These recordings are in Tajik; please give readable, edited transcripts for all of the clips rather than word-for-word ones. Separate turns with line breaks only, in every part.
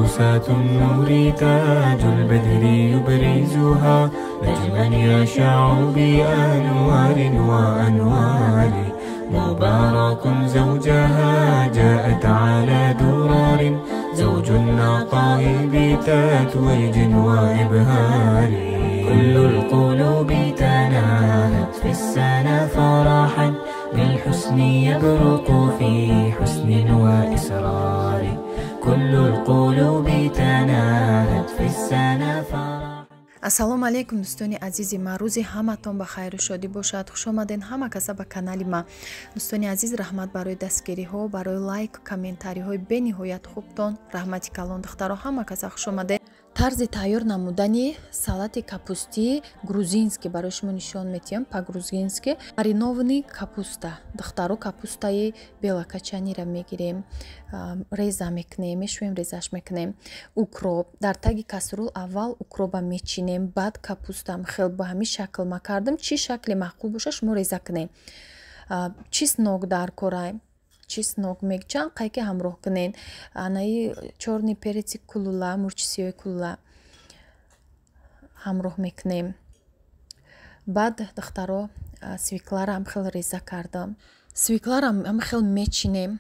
عروسات النور تاج البدر يبرزها نجما يشع بأنوار وأنوار مبارك زوجها جاءت على درار زوج النقائب تتويج وإبهار كل القلوب تناهت في السنة فرحا بالحسن يبرق في حسن وإسرار كل القلوب تناهت في السنة فرحا.
ассалому алейкум дӯстони азизи ма, рӯзи ҳаматон ба хайру шодӣ бошад. хушомадед ҳама каса ба канали ма. дӯстони азиз, раҳмат барои дастгириҳо, барои лайк, комментариҳои бениҳоят хубтон. раҳмати калон духтаро, ҳама каса хушомадед. тарзи тайёр намудани салати капусти грузинский барои шумо нишон метиҳам. по-грузински маринованный капуста. духтаро капустаи белокачаниро мегирем, реза мекунем, мешӯем, резаш мекунем. укроп дар таги касрул аввал укроба мечинем, баъд капустам хел ба ҳамин шакл ма кардам. чӣ шакли маъқул боша шумо реза кунем. чеснок дар корай, чеснок мегчан қайки ҳамроҳ кунен, анаи чорни переци кулула, мурчи сиёи кулула ҳамроҳ мекунем. баъд духтаро свекларо ҳамхел реза кардам. свекларо ҳамхел мечинем.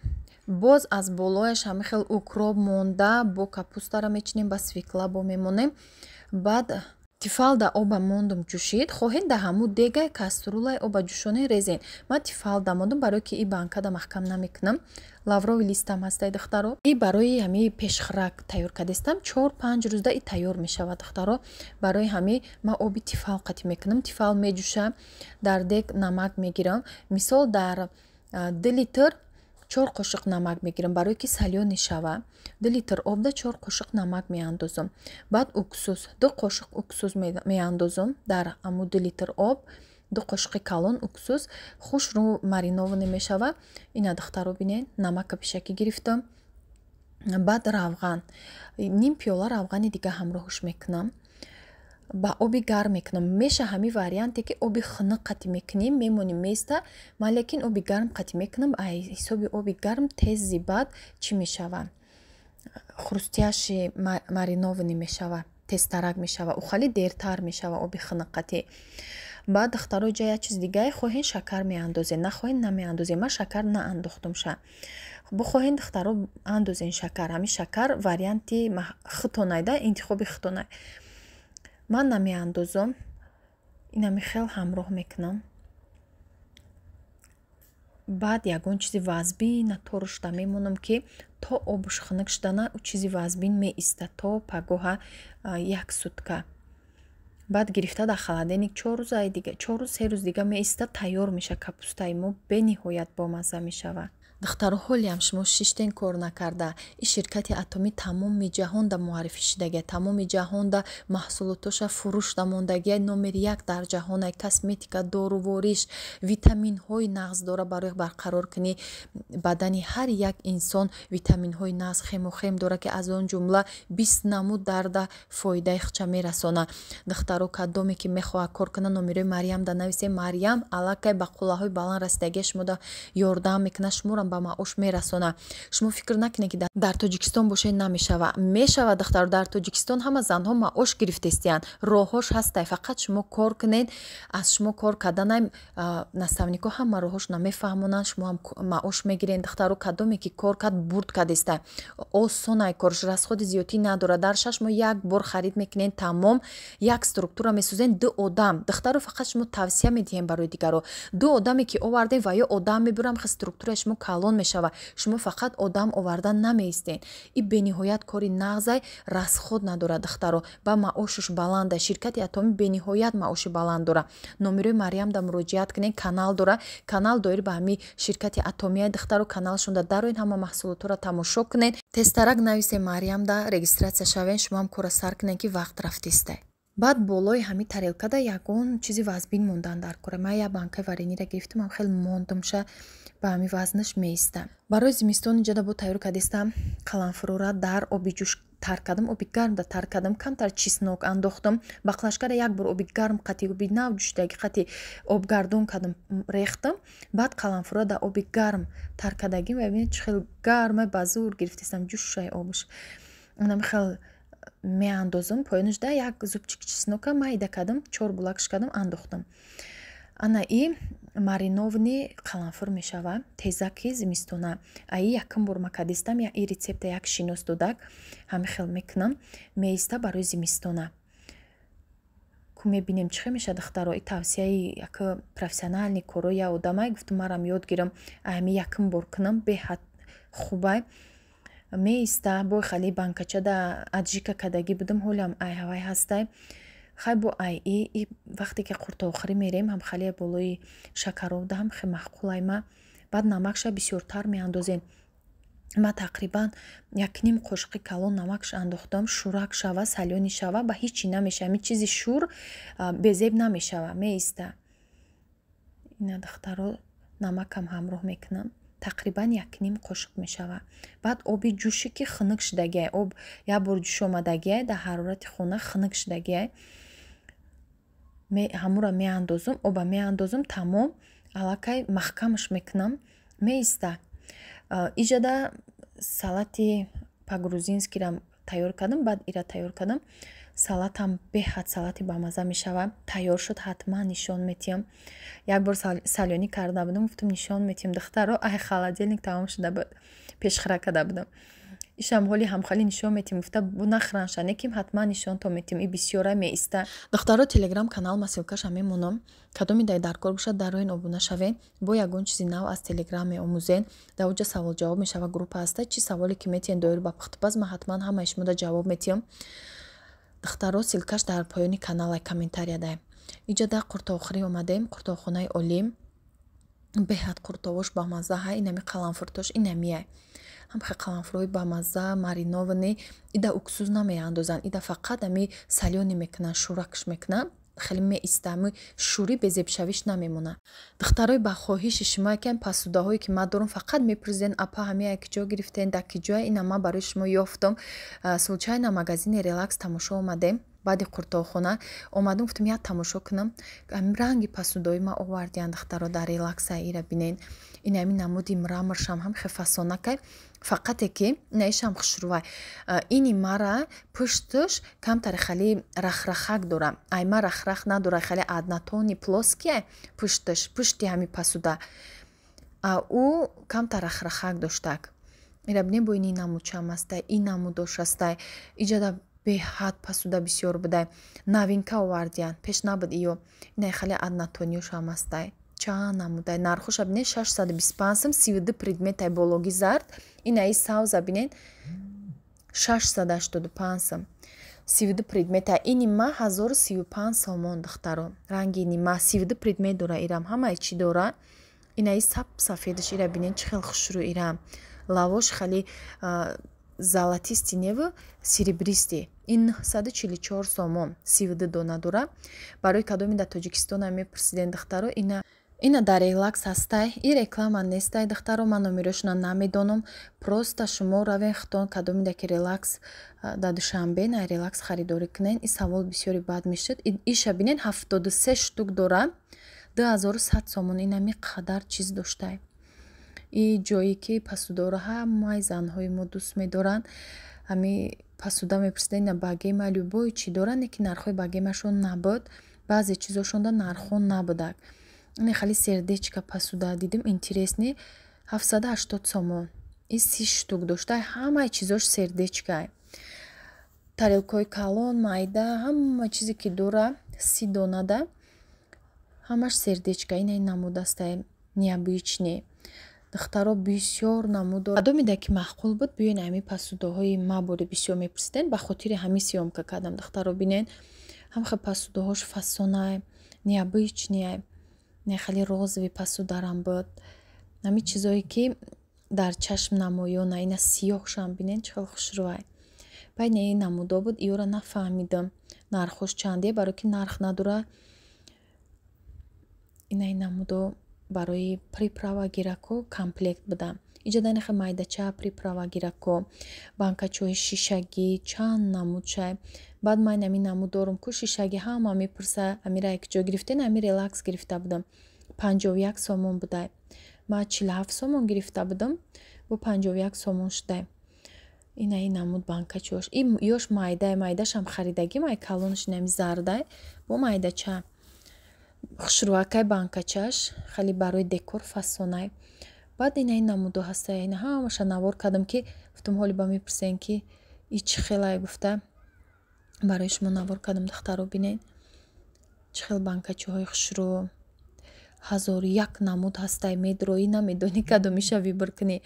боз аз болояш ҳамхел укроп монда бо капустаро мечинем, ба свекла бо мемонем. баъд тифалда оба мондум ҷӯшид. хоҳед да ҳамун дегай каструлаи оба ҷӯшоне резен. ман тифалда мондум барое ки и банкада маҳкам намекунам. лавровый листам ҳастай духтаро. и барои ҳами пешхӯрак тайёр кардестам. 4-5 рӯзда и тайёр мешавад духтаро. барои ҳами ман оби тифал қатӣ мекунам. тифал меҷӯша, дар дег намак мегирам. мисол дар 2 литр 4 қошиқ намак мегирам, барое ки салёни шава. 2 литр обда 4 қошиқ намак меандозам. баъд уксус 2 қошиқ уксус меандозам дар аму 2 литр об. 2 қошиқи калон уксус хушрӯ мариноване мешава. ина духтаро бинед, намака пешакӣ гирифтам. баъд равған, ним пиёла равғани дига ҳамроҳуш мекунам. ба оби гарм мекунам. меша ҳамин варианте ки оби хунук қатӣ мекунем, мемоним места, ман лекин оби гарм қатӣ мекунам. ай ҳисоби оби гарм тези баъд чӣ мешава, хрустяши мариновани мешава, тезтарак мешава, ухали дертар мешава оби хунук қатӣ. баъд духтаро ҷа як чиз дигаи, хоҳен шакар меандозен, нахоҳен намеандозен. ман шакар наандохтумша. бихоҳен духтаро андозен шакар. ҳамин шакар варианти хитонайда, интихоби хитонай. ман намеандозам. инами хел ҳамроҳ мекунам. баъд ягон чизи вазбина торушда мемонам ки то обуш хунук шудана чизи вазбин меиста то пагоҳа 1 сутка. баъд гирифта дар холодильник 4 рӯзаи дига, 4-3 рӯз дига меиста, тайёр меша. капустаи мо бениҳоят бомазза мешава. духтаро, ҳолиам шумо шиштен кор накарда. и ширкати атомӣ тамоми ҷаҳонда муаррифӣ шудагия, тамоми ҷаҳонда маҳсулотоша фурӯшда мондагия номери 1 дар ҷаҳонай. косметика, дорувориш, витаминҳои нағз дора барои барқарор кунӣ бадани ҳар як инсон. витаминҳои нағз хемохем дора ки аз он ҷумла 20 намуд дарда фоидаи хча мерасона. духтаро, кадоме ки мехоҳад кор кунад, номерои Мариям да нависе. Мариям аллакай ба қуллаҳои баланд расидагия шумода ёрдам мекунад, шуморо ба маош мерасона. шумо фикр накунед ки дар Тоҷикистон бошед намешава. мешава духтаро. дар Тоҷикистон ҳама занҳо маош гирифтестиянд. роҳҳош ҳастай. фақат шумо кор кунед. аз шумо кор карданай наставнико ҳама роҳҳош намефаҳмонанд. шумо ҳам маош мегиред. духтаро, кадоме ки кор кард бурд кардестай. осонай корш, расходи зиёдӣ надора. дар 6 моҳ як бор харид мекунед, тамом як структура месозен. 2 одам. духтаро, фақат шумо тавсия медиҳем барои дигаро. 2 одаме ки овардем ва ё одам мебурам, хи структураи шумо калон мешава. шумо фақат одам овардан намеистен. и бениҳоят кори нағзай, расход надора духтаро. ба маошаш баланда. ширкати атомӣ бениҳоят маоши баланд дора. номерои Мариям да муроҷиат кунед. канал дора. канал доир ба ҳамин ширкати атомия духтаро. каналшонда дароин ҳама маҳсулотро тамошо кунед. тезтарак нависе Мариям да регистратсия шавен. шумо ҳам кора сар кунед ки вақт рафтестай. баъд болои ҳамин тарелкада ягон чизи вазбин мондан дар кора. ман як банкаи варениро гирифтам, ҳам хел мондумша, ба ҳамин вазнаш меиста. барои зимистони ҷада бо тайёр кардестам. қаламфурӯра дар оби ҷӯш тар кардам, оби гарм да тар кардам, камтар чеснок андохтам. бақлашкара як бор оби гарм қатӣ, оби нав ҷӯшидаги қатӣ обгардон кардам, рехтам. баъд қаламфурӯра да оби гарм тар кардагим ва бинед чӣ хел гарма ба зур гирифтестам ҷӯшай обуш. Унам хел меандозам поёнушда як зубчик чеснока майда кардам, 4 булакш кардам, андохтам. Ана и мариновни қаламфур мешава, тезаки зимистона. Аи якам бор макадистам, я и рецепта як шинос додак, ҳами хел мекунам, меиста барои зимистона. Ку мебинем чӣ хел меша духтаро, и тавсияи як профессионални коро я одамай гуфтум марам ёд гирам, ами якам бор кунам беҳад хубай. Меиста бо хали банкачада аджика кадаги будам ҳолам айҳавай ҳастай. Хай бо ай и вақте ки қурта охирӣ мерем ҳам хали болои шакаров даҳам хе маҳқулайма. Баъд намакша бисёртар меандозем. Ма тақрибан 1 қошиқи калон намакш андохтам, шӯрак шава, салёни шава, ба ҳичи намешава, чизи шӯр безеб намешава. Меиста ина духтаро намакам ҳамроҳ мекунам. Тақрибан 1 қошиқ мешава. Баъд оби ҷӯши ки хунук шудагиай, об як бор ҷӯш омадагиай, дар ҳарорати хона хунук шудагиай. ҳамура меандозам, оба меандозам, тамом, аллакай маҳкамаш мекунам. Меиста иҷада салати по-грузинскирам тайёр кардам, баъд ира тайёр кардам. Салатам беҳад салати бамаза мешава. Тайёр шуд, ҳатман нишон метиҳам. Як бор салёнӣ карда будам, гуфтам нишон метиҳам духтаро, ай холодильник тамом шуда буд, пешхира карда будам. ишам ҳоли ҳамхали нишон метиҳам, гуфта бу нахранша неким, ҳатман нишонто метиҳам, и бисёра меиста. Духтаро телеграм канал масилкаша мемонам, кадоми дай дар кор бошад дароин обуна шавен, бо ягон чизи нав аз телеграм меомӯзен. Дар оҷа савол ҷавоб мешава, группа ҳаста, чӣ саволе ки метиҳен доир ба пухтупаз, ман ҳатман ҳамаи шумода ҷавоб метиҳам. Духтаро силкаш дар поёни канал ай комментария дай. Иҷада қуртоохирӣ омадем, қуртоохонаи олим, беҳад қуртовош бамаза ҳай, инами қаламфуртош инамиай. ҳамхе қаламфурҳои бамаза, мариновани, ида уксус намеандозан, ида фақат ами салёни мекунан, шӯракш мекунан, хеле меистами шӯри безебшавиш намемона. Духтарои ба хоҳиши шумо якам посудаҳое ки ман дорам, фақат мепурсиден апа ҳамия киҷо гирифтен, дар киҷоя, ина ман барои шумо ёфтам. Случайно магазини релакс тамошо омадем. Баъди қуртоохона омадам, гуфтам як тамошо кунам. Ранги посудаҳои ман овардиян духтаро дар релакса, ира бинен. Инами намуди мраморшам ҳам хе фасонакай. Фақате ки наишам хушрувай. Ини мара пушташ камтари хали рахрахак дора. Айма рахрах надора, хали аднатони плоския пушташ, пушти ҳами посуда. Ӯ камтар рахрахак доштак. Ира бинен бо ини намудчам астай, ин намудош астай. Иҷада беҳад посуда бисёр будай. Навинка овардиян, пеш набуд иё. Инай хали аднатониёшам астай. Чанд намудай. Нархуша бинен 625 сом, 32 предметай бологи зард. Инаи савза бинен 685 сом. 32 предмета. Ини ма 1035 сомон духтаро. Ранги ини ма 32 предмет дора ирам. Ҳамаи чӣ дора. Инаи сафедаш ира бинен чӣ хел хушрӯ ирам. Лавош хали золотисти неву серебристи. Ин 944 сомон, 32 дона дора. Барои кадоми дар Тоҷикистон мепурсиден духтаро, ина дар релакс ҳастай. И реклама нестай духтаро, ман номерошона намедонам. Просто шумо равен хитон кадоми дар ки релакс дар Душанбе на релакс харидорӣ кунен. И савол бисёри бад мешуд. Иша бинен 73 штук дора. 2100 сомон. Инами қадар чиз доштай. И ҷое ки посудоро ҳамаи занҳои мо дӯст медоранд. Ҳами посуда мепурсиден ина багема любой чӣ доранд, неки нархҳои багемашон набуд. баъзе чизошонда нархҳо набудак. Ин хали сердечка посуда дидим, интересни 780 сомон. И 30 штук доштай, ҳамаи чизош сердечкай. Тарелкаҳои калон, майда, ҳама чизе ки дора 30 донада, ҳамаш сердечка. Ина ин намудастай необычный. Духтаро бисёр намуд дорад. Кадомида ки маъқул буд, биёин ами посудаҳои мабори бисёр мепурсиден, ба хотири ҳамин сиёмка кардам. Духтаро бинен ҳамхе посудаҳош фасонаи необычный, не хали розови посударам буд. Ҳамин чизое ки дар чашм намоёна, ина сиёҳшам бинен чӣ хел хушрӯай. Байд ин намудо буд, иёра нафаҳмидам нархош чандие, барои ки нарх надора. Ина ин намудо барои приправа гирако комплект будам. Иҷода нахе майдача приправа гирако, банкачои шишагӣ, чанд намуд чай. Баъд ман ами намуд дорум ку шишагӣ ҳама мепурса, амира як ҷо гирифтен, ами релакс гирифта будам. 51 сомон будай. Ма 47 сомон гирифта будам, бо 51 сомон шудай. Инаи намуд банкачош. И ёш майдашам харидагим ай калонш инами зардай. Бо майдача. Хушруакай банкачаш. Хали барои декор фасонай. Баъд инаи намуду ҳаста. Ина ҳамаша навор кардам ки гуфтам ҳоли ба мепурсен ки и чӣ хелай гуфта. Барои шумо навор кардам духтаро бинед. Чӣ хел банкачаҳои хушрӯ. 1001 намуд ҳастай. Медроӣ намедонӣ кадомиша вибр кунӣ.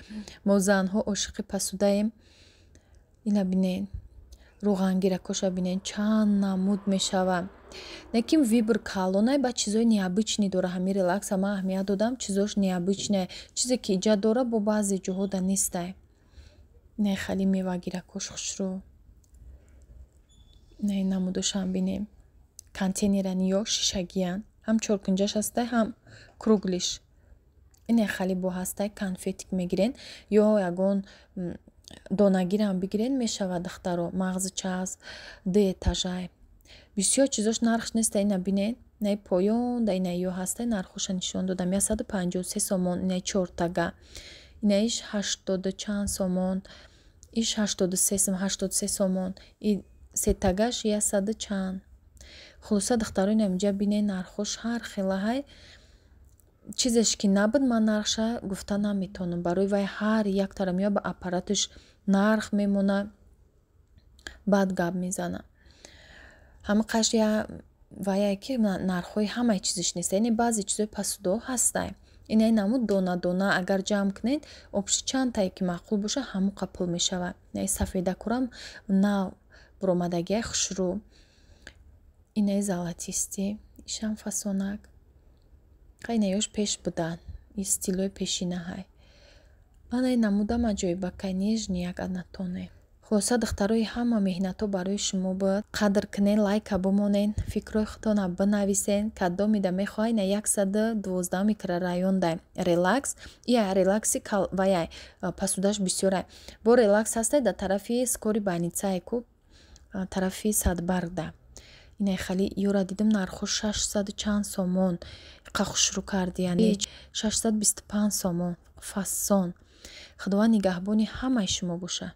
Мо занҳо ошиқи пасудаем. Ина бинед. Рӯғангиракоша бинед. Чанд намуд мешава. Лекин вибр калонай ба чизои необычни дора. Ҳами релакс ама аҳамият додам. Чизош необычне. Чизе ки иҷа дора бо баъзе ҷоҳо да нестай. Не хали мевагиракош хушрӯ. Не намудошам бинем. Контейнерани ё шишагиян. Ҳам чоркунҷаш ҳастай, ҳам круглиш. Ине хали бо ҳастай конфетик мегирен ё ягон донагирам бигирен мешавад духтаро. мағзи час, дуэтажай. Бисёр чизош нархш нестай. Ина бинен. Наи поён да ина ё ҳастай нархоша нишон додам. 153 сомон. Ина 4 тага. Инаиш 80 чанд сомон. Иш 83 сомон. И се тагаш 100 чанд. Хулоса духтаро инамиҷа бинен нархош ҳар хелаҳай. Чизеш ки набуд ман нархша гуфта наметонам. Барои вай ҳар як тара меояд ба аппараташ нарх мемона. Баъд гап мезана. Ҳама қашя ваяе ки нархҳои ҳамаи чизиш нест. Яъне баъзе чизои пасудо ҳастай. Инаи намуд дона дона агар ҷамъ кунед обши чанд тае ки маъқул боша ҳамуқа пул мешавад. Яъне сафедакурам нав буромадагиай хушрӯ. Инаи золотистӣ. Ишам фасонак. Инаёш пеш будан. И стилои пешинаҳай. Анаи намудам аҷоибакай нежни як однотоне. Хулоса духтарои ҳама меҳнатҳо барои шумо буд. Қадр кунен, лайка бумонен, фикрҳои худтонро бинависен. Кадомида мехоҳай на 112 микрорайондай. Релакс. Ия релакси ваяй пасудаш бисёрай. Бо релакс ҳастай дар тарафи скори больницае ку тарафи Садбаргда. Инаи хали ёра дидам нархош 600 чанд сомон. Қа хушрӯ кардияни 625 сомон. Фасон. Худованд нигаҳбони ҳамаи шумо боша.